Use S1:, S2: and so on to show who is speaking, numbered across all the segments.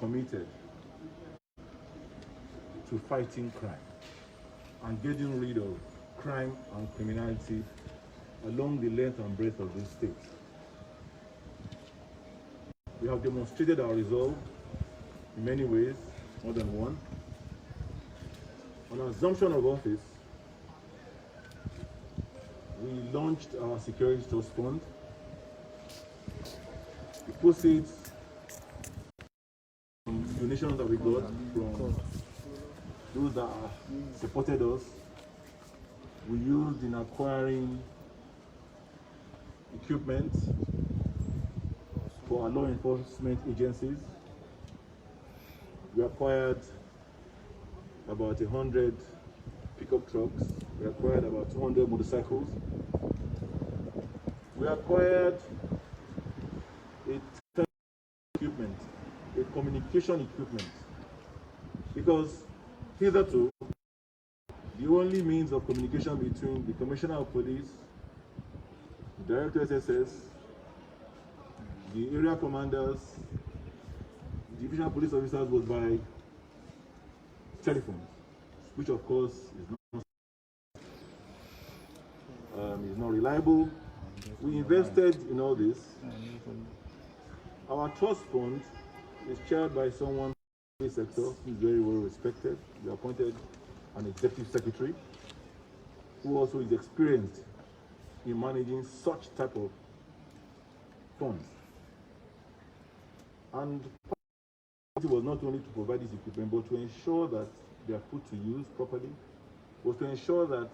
S1: committed to fighting crime and getting rid of crime and criminality along the length and breadth of this state. We have demonstrated our resolve in many ways, more than one. On assumption of office, we launched our Security Trust Fund. The proceeds from donations that we got from those that supported us, we used in acquiring equipment for our law enforcement agencies. We acquired about 100 pickup trucks. We acquired about 200 motorcycles. We acquired equipment, a communication equipment, because hitherto, the only means of communication between the Commissioner of Police, the Director SSS, the area commanders, divisional police officers was by telephone, which of course is not reliable. We invested in all this. Our trust fund is chaired by someone in the sector who is very well respected. We appointed an executive secretary who also is experienced in managing such type of funds. And it was not only to provide this equipment, but to ensure that they are put to use properly, was to ensure that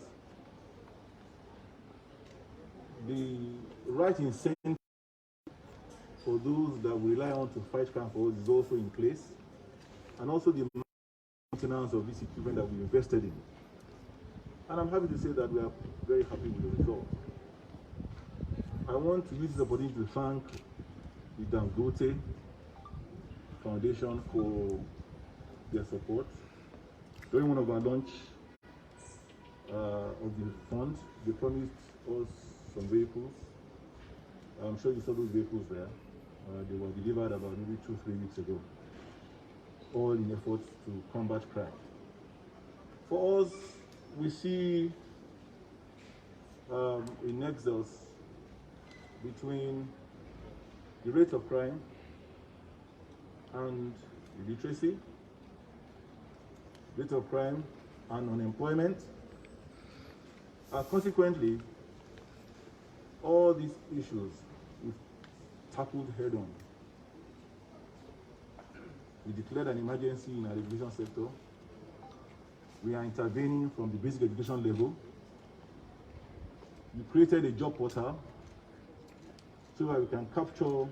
S1: the right incentive for those that we rely on to fight crime for us is also in place, and also the maintenance of this equipment that we invested in. And I'm happy to say that we are very happy with the result. I want to use this opportunity to thank the Dangote Foundation for their support. During one of our launch of the fund, they promised us some vehicles. I'm sure you saw those vehicles there. They were delivered about maybe 2-3 weeks ago, all in efforts to combat crime. For us, we see a nexus between the rate of crime and illiteracy, rate of crime and unemployment. Consequently, all these issues we've tackled head on. We declared an emergency in our education sector. We are intervening from the basic education level. We created a job portal so that we can capture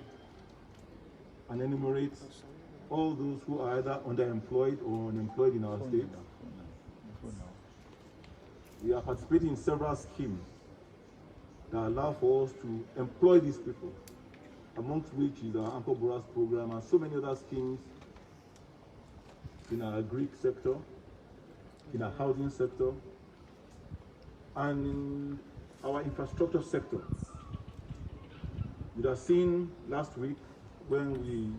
S1: and enumerate all those who are either underemployed or unemployed in our state. We are participating in several schemes that allow for us to employ these people, amongst which is our Anchor Boras program and so many other schemes in our Greek sector, in our housing sector, and in our infrastructure sector. You have seen last week when we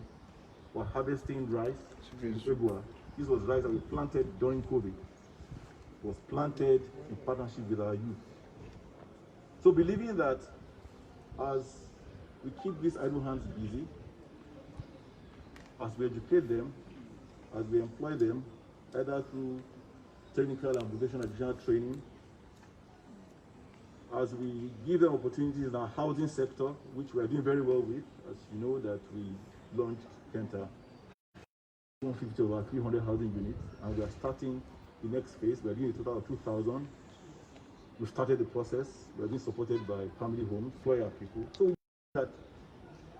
S1: were harvesting rice in February. This was rice that we planted during COVID. It was planted in partnership with our youth. So believing that as we keep these idle hands busy, as we educate them, as we employ them, either through technical and vocational additional training, as we give them opportunities in our housing sector, which we are doing very well with, as you know that we launched Kenta 150 over 300 housing units, and we are starting the next phase. We are doing a total of 2,000. We started the process. We are being supported by family homes, employ our people. So that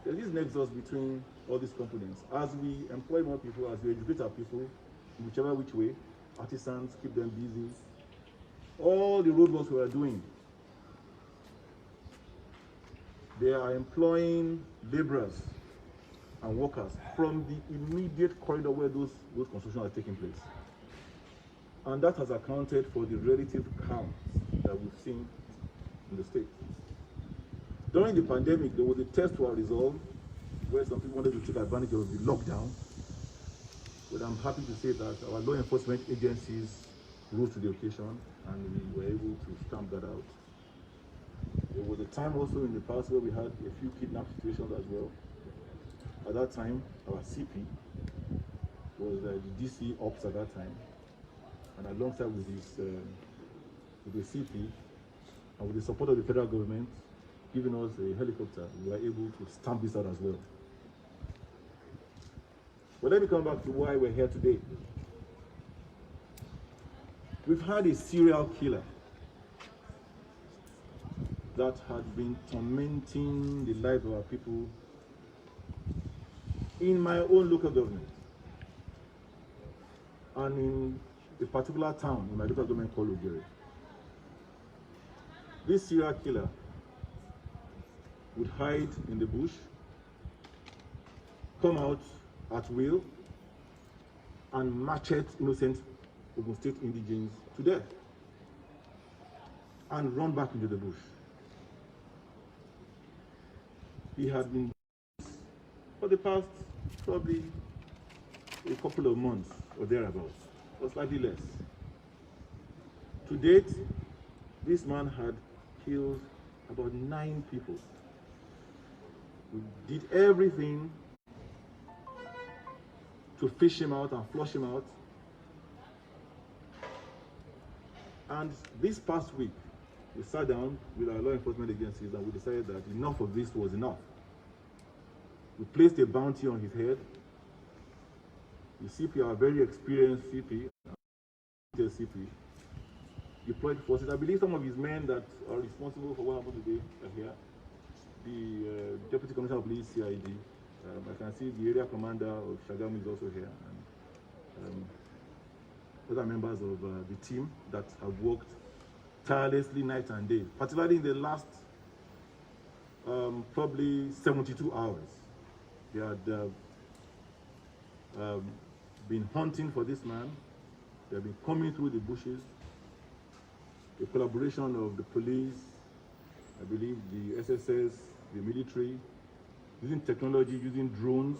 S1: there is nexus between all these components. As we employ more people, as we educate our people, in whichever which way, artisans, keep them busy, all the roadworks we are doing, they are employing laborers and workers from the immediate corridor where those constructions are taking place. And that has accounted for the relative calm that we've seen in the state. During the pandemic, there was a test to our resolve where some people wanted to take advantage of the lockdown But I'm happy to say that our law enforcement agencies rose to the occasion and we were able to stamp that out. There was a time also in the past where we had a few kidnap situations as well. At that time, our CP was the DC Ops at that time, and alongside with the CP and with the support of the federal government giving us a helicopter, we were able to stamp this out as well. But let me come back to why we're here today. We've had a serial killer that had been tormenting the lives of our people in my own local government and in a particular town in my local government called Ogun. This serial killer would hide in the bush, come out at will, and machete innocent Ogun State indigents to death and run back into the bush. He had been for the past probably a couple of months or thereabouts, or slightly less. To date, this man had killed about 9 people. We did everything to fish him out and flush him out. And this past week, we sat down with our law enforcement agencies and we decided that enough of this was enough. We placed a bounty on his head. The CP, our very experienced CP, deployed forces. I believe some of his men that are responsible for what happened today are here. The Deputy Commissioner of Police, CID. I can see the area commander of Shagamu is also here. And other members of the team that have worked tirelessly night and day, particularly in the last probably 72 hours. They had been hunting for this man. They have been coming through the bushes. The collaboration of the police, I believe the SSS, the military, using technology, using drones,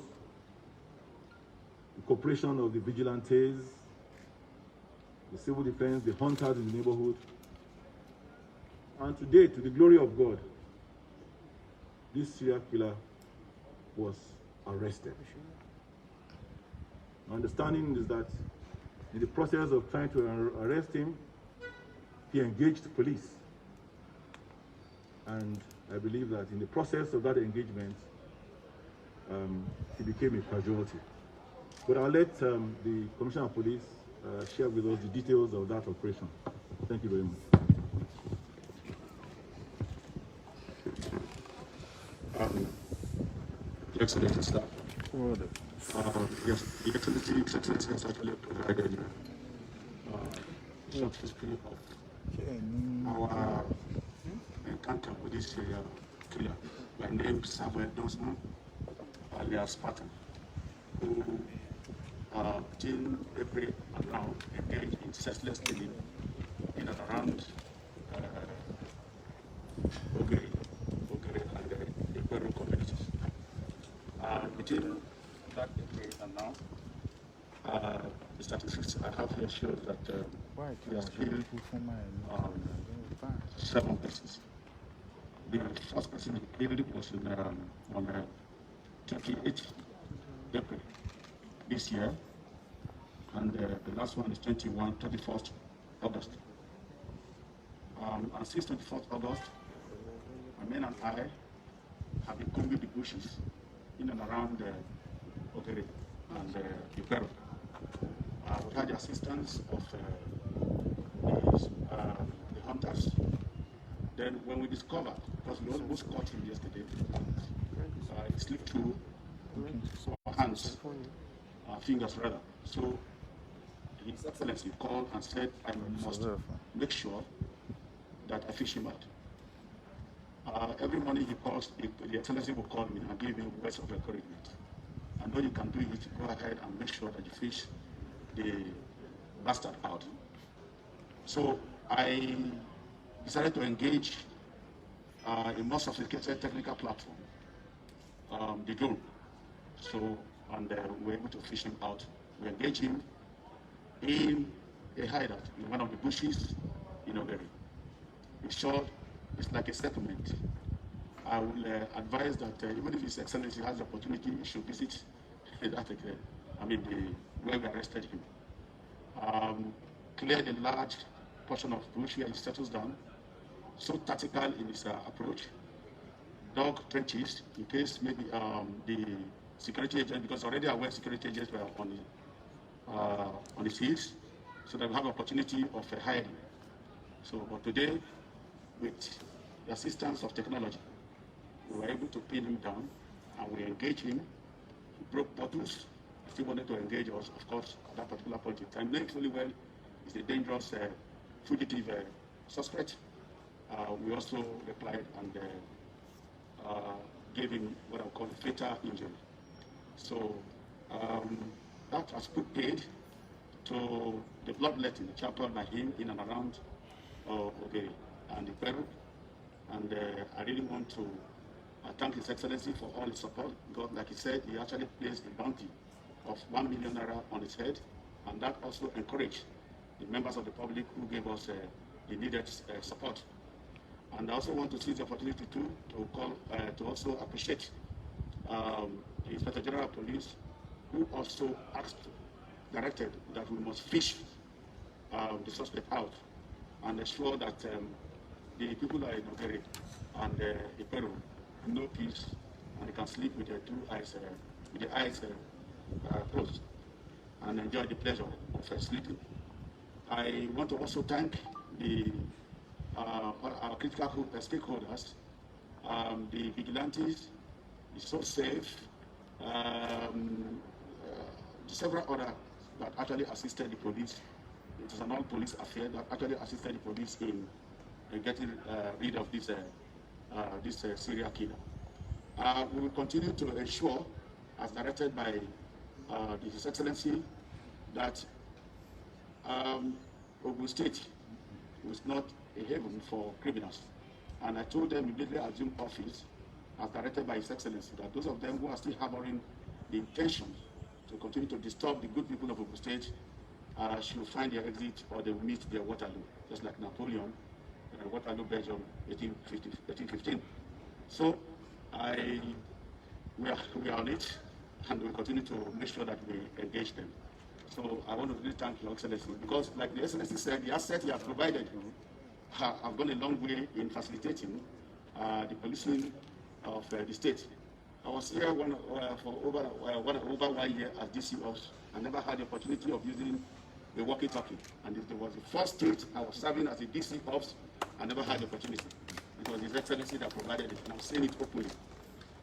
S1: the cooperation of the vigilantes, the civil defense, the hunters in the neighborhood. And today, to the glory of God, this serial killer was arrested. My understanding is that in the process of trying to arrest him, he engaged police. And I believe that in the process of that engagement, he became a casualty. But I'll let the Commissioner of Police share with us the details of that operation. Thank you very much.
S2: Excellent stuff. Yes, the Excellency has actually provided short history of our encounter with this serial killer by name Samuel Dosman, alias Spartan, who till April and now engaged in senseless killing in and around Ogre and the Peru communities. Between that April and now, the statistics I have here shows that he has killed 7 persons. The first person he killed was on 28th April this year, and the last one is 21st August. And since 24th August, my men and I have been combing the bushes in and around Ogere and Ipero. We had the assistance of the hunters. Then when we discovered, because we almost caught him yesterday, it slipped through our hands, our fingers rather. So His Excellency called and said, I must make sure that I fish him out. Every morning he calls, the Excellency will call me and give me words of encouragement. I know you can do it, go ahead and make sure that you fish the bastard out. So I decided to engage a more sophisticated technical platform, the drone. So, and we were able to fish him out We engage him in a hideout in one of the bushes in Ogun. In short, it's like a settlement. I will advise that even if His Excellency has the opportunity, he should visit that again. Where we arrested him. Cleared a large portion of bush where he settles down. So tactical in his approach. Dug trenches in case maybe the security agents, because already aware security agents were on his heels, so that we have opportunity of hiding. So, but today, with the assistance of technology, we were able to pin him down, and we engaged him. He broke bottles. He still wanted to engage us, of course, at that particular point in time. Knowing fully well he's a dangerous fugitive suspect. We also replied and gave him what I call a fatal injury. So that has put paid to the bloodletting championed by him in and around Ogun and the Peru. And I really want to thank His Excellency for all his support, because like he said, he actually placed a bounty of 1 million naira on his head, and that also encouraged the members of the public who gave us the needed support. And I also want to seize the opportunity to also appreciate the Inspector General of Police, who also directed that we must fish the suspect out and ensure that the people that are in Ogun and Iperu know peace, and they can sleep with their eyes closed and enjoy the pleasure of sleeping. I want to also thank our critical stakeholders, the vigilantes, the SoSafe, several others that actually assisted the police. It is an all-police affair that actually assisted the police in getting rid of this serial killer. We will continue to ensure, as directed by His Excellency, that Ogun State was not a haven for criminals. And I told them immediately I assumed office, as directed by His Excellency, that those of them who are still harboring the intention to continue to disturb the good people of Ogun State should find their exit, or they will meet their Waterloo, just like Napoleon, Waterloo, Belgium, 1815. So we are on it, and we'll continue to make sure that we engage them. So I want to really thank Your Excellency, because like the Excellency said, the asset he has provided have gone a long way in facilitating the policing of the state. I was here for over 1 year as DC office. I never had the opportunity of using a walkie-talkie, and it was the first state I was serving as a DC office. I never had the opportunity. It was His Excellency that provided it, and I'm saying it openly.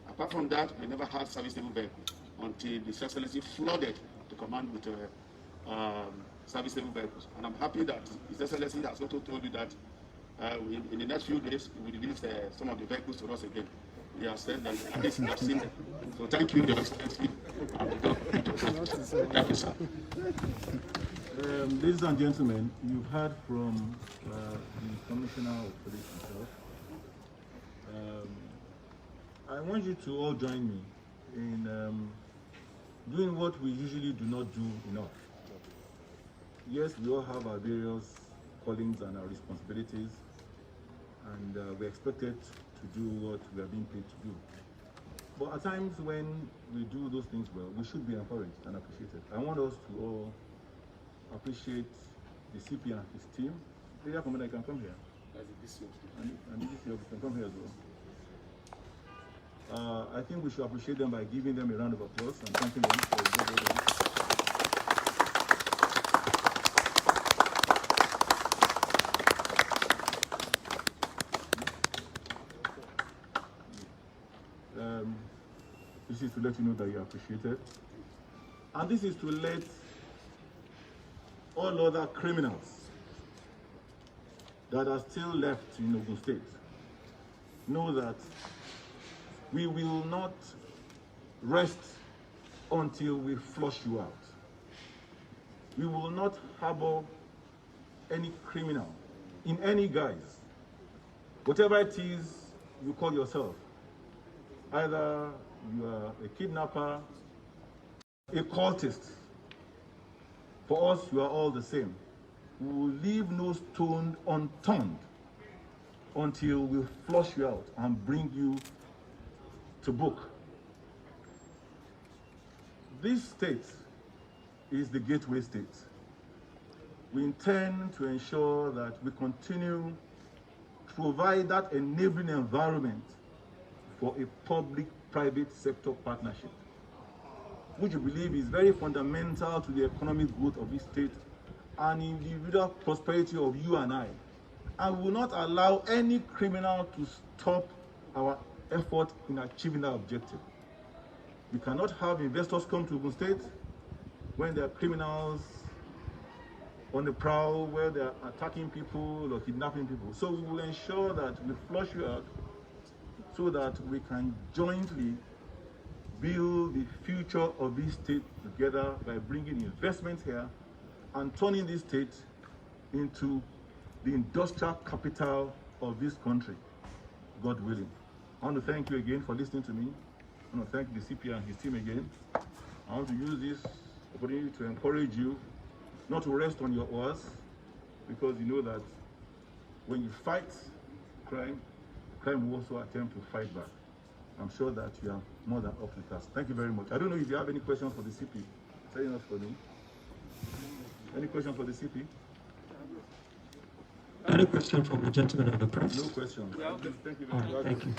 S2: Apart from that, we never had serviceable vehicle until His Excellency flooded the command with serviceable vehicles. And I'm happy that His Excellency has also told you that in the next few days, we will release some of the vehicles to us again. He has said that at least we have seen them. So thank you, Your Excellency. Thank you, sir.
S1: Ladies and gentlemen, you've heard from the Commissioner of Police himself. I want you to all join me in doing what we usually do not do enough. Yes, we all have our various callings and our responsibilities, and we're expected to do what we are being paid to do. But at times when we do those things well, we should be encouraged and appreciated. I want us to all appreciate the CP and his team. Area Commander can come here. And the DC officer can come here as well. I think we should appreciate them by giving them a round of applause and thanking them for the good work. This is to let you know that you are appreciated. And this is to let all other criminals that are still left in Ogun State know that we will not rest until we flush you out. We will not harbor any criminal in any guise. Whatever it is you call yourself, either you are a kidnapper, a cultist, For us, you are all the same. We will leave no stone unturned until we flush you out and bring you to book. This state is the gateway state. We intend to ensure that we continue to provide that enabling environment for a public-private sector partnership, which we believe is very fundamental to the economic growth of this state and individual prosperity of you and I. And we will not allow any criminal to stop our effort in achieving that objective. We cannot have investors come to Ogun State when there are criminals on the prowl, where they are attacking people or kidnapping people. So we will ensure that we flush you out so that we can jointly build the future of this state together by bringing investment here and turning this state into the industrial capital of this country, God willing. I want to thank you again for listening to me. I want to thank the CP and his team again. I want to use this opportunity to encourage you not to rest on your oars, because you know that when you fight crime, crime will also attempt to fight back. I'm sure that you are more than up to the task. Thank you very much. I don't know if you have any questions for the CP. Say enough for me. Any questions for the CP?
S3: Any question from the gentleman of the press?
S1: No questions.
S3: Thank you.